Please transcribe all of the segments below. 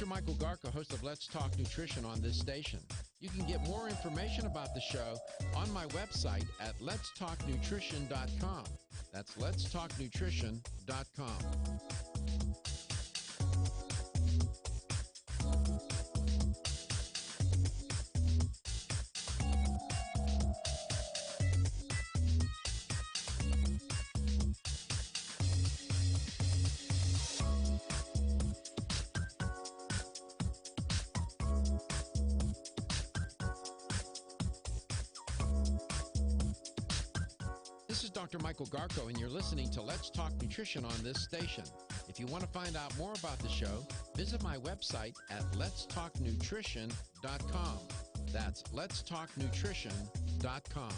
Dr. Michael Garko, host of Let's Talk Nutrition on this station. You can get more information about the show on my website at letstalknutrition.com. That's letstalknutrition.com. This is Dr. Michael Garko, and you're listening to Let's Talk Nutrition on this station. If you want to find out more about the show, visit my website at letstalknutrition.com. That's letstalknutrition.com.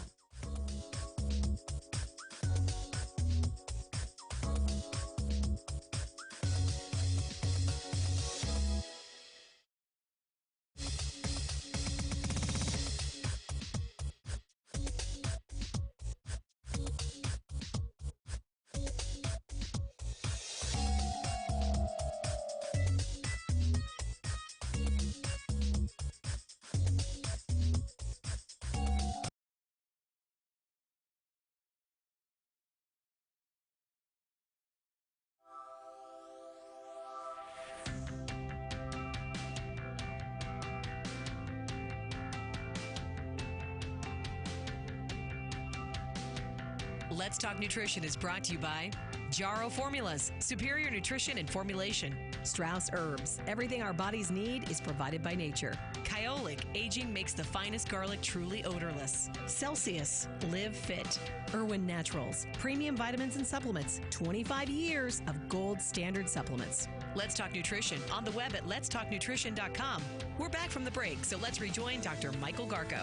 Let's Talk Nutrition is brought to you by Jarrow Formulas, superior nutrition and formulation. Strauss Herbs, everything our bodies need is provided by nature. Kyolic, aging makes the finest garlic truly odorless. Celsius, live fit. Irwin Naturals, premium vitamins and supplements. 25 years of gold standard supplements. Let's Talk Nutrition on the web at letstalknutrition.com. We're back from the break, so let's rejoin Dr. Michael Garko.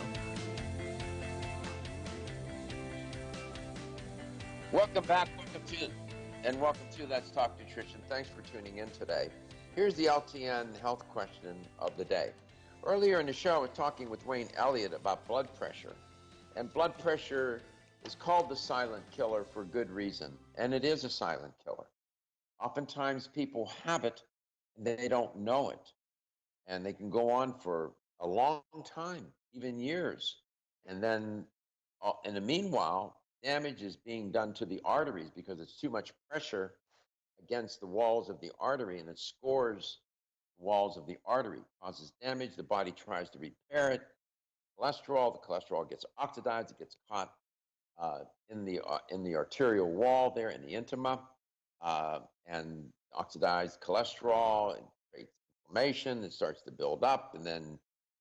Welcome back. Welcome to Let's Talk Nutrition. Thanks for tuning in today. Here's the LTN health question of the day. Earlier in the show, I was talking with Wayne Elliott about blood pressure. And blood pressure is called the silent killer for good reason. And it is a silent killer. Oftentimes people have it and they don't know it. And they can go on for a long time, even years. And then in the meanwhile, damage is being done to the arteries because it's too much pressure against the walls of the artery, and it scores the walls of the artery, causes damage. The body tries to repair it. The cholesterol gets oxidized. It gets caught in the arterial wall there in the intima, and oxidized cholesterol and creates inflammation. It starts to build up, and then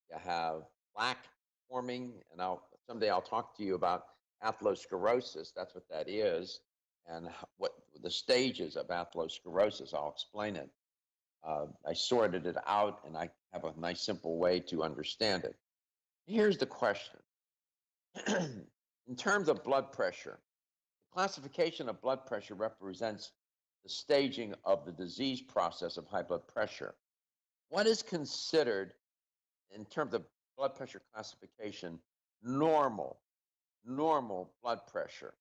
you have plaque forming. And someday I'll talk to you about atherosclerosis. That's what that is, and what the stages of atherosclerosis. I'll explain it. I sorted it out, and I have a nice simple way to understand it. Here's the question. In terms of blood pressure, the classification of blood pressure represents the staging of the disease process of high blood pressure. What is considered, in terms of blood pressure classification, normal blood pressure?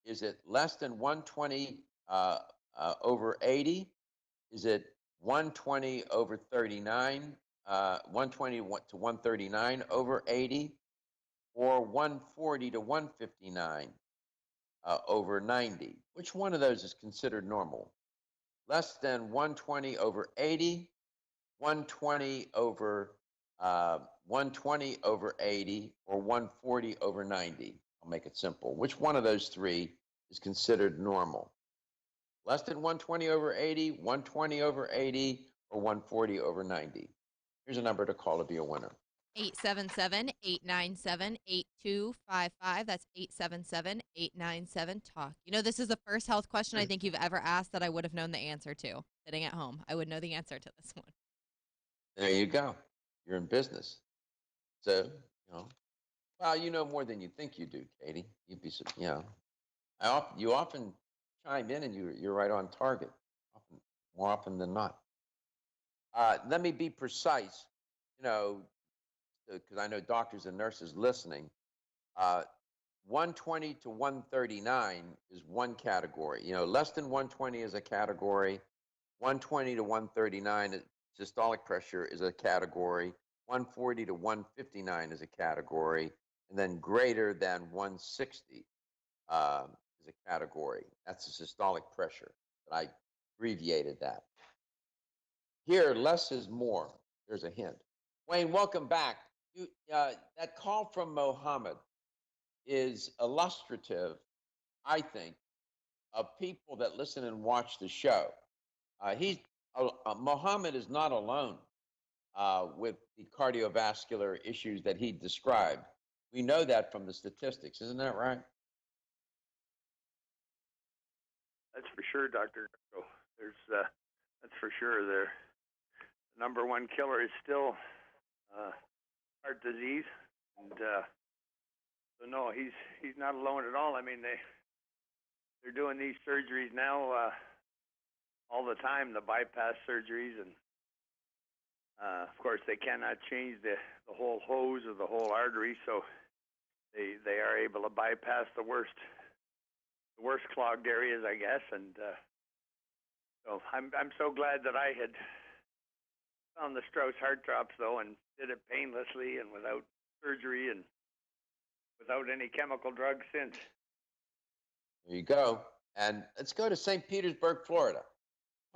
Is it less than 120 over 80? Is it 120 over 39, 120 to 139 over 80, or 140 to 159 over 90? Which one of those is considered normal? Less than 120 over 80, 120 over 80, or 140 over 90. I'll make it simple. Which one of those three is considered normal? Less than 120 over 80, 120 over 80, or 140 over 90. Here's a number to call to be a winner. 877-897-8255. That's 877-897-TALK. You know, this is the first health question I think you've ever asked that I would have known the answer to. Sitting at home, I would know the answer to this one. There you go. You're in business. So, well, you know more than you think you do, Katie. You'd be, you often chime in and you're right on target, more often than not. Let me be precise, because I know doctors and nurses listening. 120 to 139 is one category. Less than 120 is a category. 120 to 139 systolic pressure is a category, 140 to 159 is a category, and then greater than 160 is a category. That's the systolic pressure. But I abbreviated that. Here, less is more. There's a hint. Wayne, welcome back. That call from Mohammed is illustrative, I think, of people that listen and watch the show. Mohammed is not alone with the cardiovascular issues that he described. We know that from the statistics, isn't that right? That's for sure, Dr. That's for sure. The number one killer is still heart disease, and so no, he's not alone at all. I mean, they're doing these surgeries now all the time, the bypass surgeries, and of course they cannot change the whole hose or the whole artery, so they are able to bypass the worst clogged areas, I guess, and so I'm so glad that I had found the Strauss heart drops though, and did it painlessly and without surgery and without any chemical drugs since. There you go. And let's go to St. Petersburg, Florida.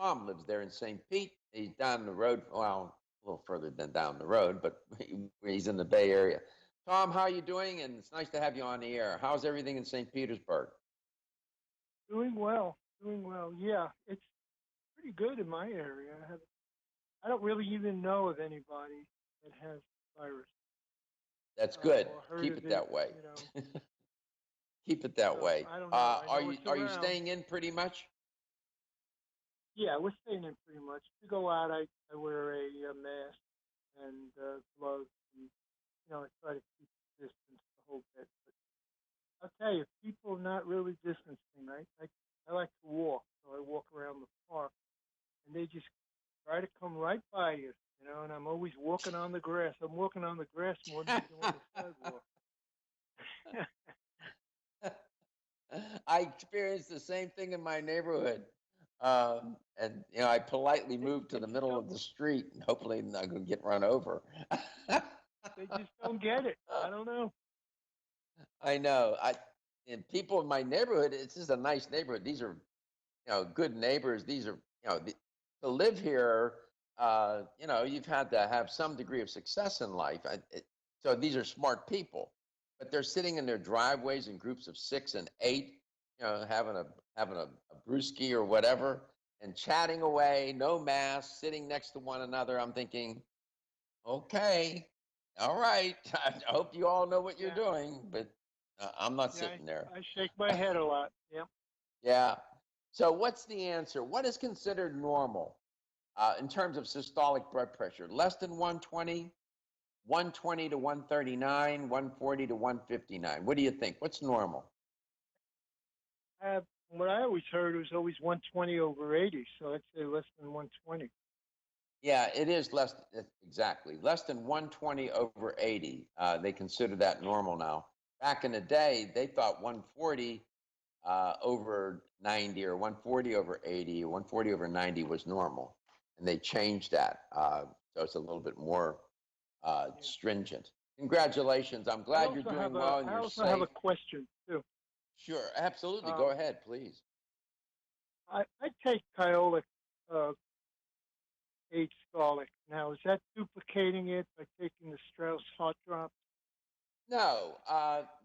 Tom lives there in St. Pete. He's down the road, well, a little further than down the road, but he's in the Bay Area. Tom, how are you doing? And it's nice to have you on the air. How's everything in St. Petersburg? Doing well. Yeah, it's pretty good in my area. I don't really even know of anybody that has the virus. That's good. Keep it that way. You know. Keep it that way. I don't know. Are you staying in pretty much? Yeah, we're staying in pretty much. To go out, I wear a mask and gloves, and I try to keep distance the whole bit. But I'll tell you, people are not really distancing. I like to walk, so I walk around the park, and they just try to come right by you, and I'm always walking on the grass. I'm walking on the grass more than I do on the sidewalk. I experienced the same thing in my neighborhood. And I politely moved to the middle of the street, and hopefully I'm not going to get run over. They just don't get it. I don't know. I know. And people in my neighborhood, it's just a nice neighborhood. These are, good neighbors. These are, to live here, you've had to have some degree of success in life. So these are smart people, but they're sitting in their driveways in groups of 6 and 8, having a brewski or whatever, and chatting away, no mask, sitting next to one another. I'm thinking, okay, all right. I hope you all know what you're doing, but I'm not sitting there. I shake my head a lot. Yep. Yeah. So what's the answer? What is considered normal in terms of systolic blood pressure? Less than 120, 120 to 139, 140 to 159. What do you think? What's normal? What I always heard was always 120 over 80, so I'd say less than 120. Yeah, it is less, exactly. Less than 120 over 80. They consider that normal now. Back in the day, they thought 140 over 90 or 140 over 80 or 140 over 90 was normal. And they changed that. So it's a little bit more stringent. Congratulations. I'm glad you're doing well and you're safe. I also have a question, too. Sure, absolutely. Go ahead, please. I take Kyolic aged garlic. Now, is that duplicating it by taking the Strauss heart drops? No,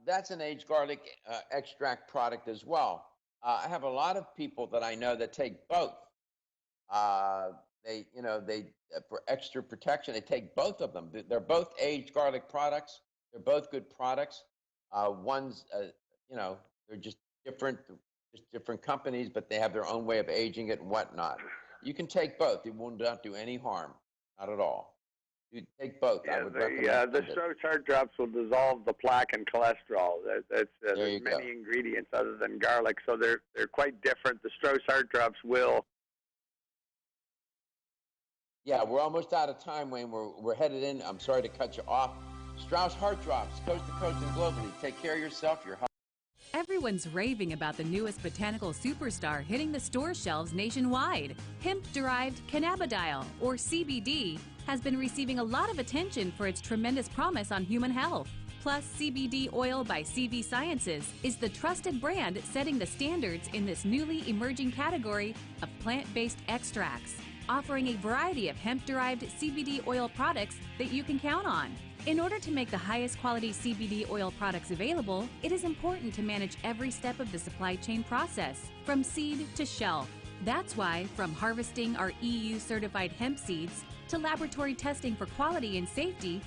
that's an aged garlic extract product as well. I have a lot of people that I know that take both. They for extra protection, they take both of them. They're both aged garlic products. They're both good products. One's, they're just different companies, but they have their own way of aging it and whatnot. You can take both. It will not do any harm, not at all. You take both. Yeah, I would recommend the Strauss heart drops will dissolve the plaque and cholesterol. There's go. many ingredients other than garlic, so they're quite different. The Strauss heart drops will. Yeah, we're almost out of time, Wayne. We're headed in. I'm sorry to cut you off. Strauss heart drops, coast to coast and globally. Take care of yourself. Your health. Everyone's raving about the newest botanical superstar hitting the store shelves nationwide. Hemp-derived cannabidiol, or CBD, has been receiving a lot of attention for its tremendous promise on human health. Plus, CBD Oil by CV Sciences is the trusted brand setting the standards in this newly emerging category of plant-based extracts, offering a variety of hemp-derived CBD oil products that you can count on. In order to make the highest quality CBD oil products available, it is important to manage every step of the supply chain process, from seed to shelf. That's why, from harvesting our EU-certified hemp seeds to laboratory testing for quality and safety,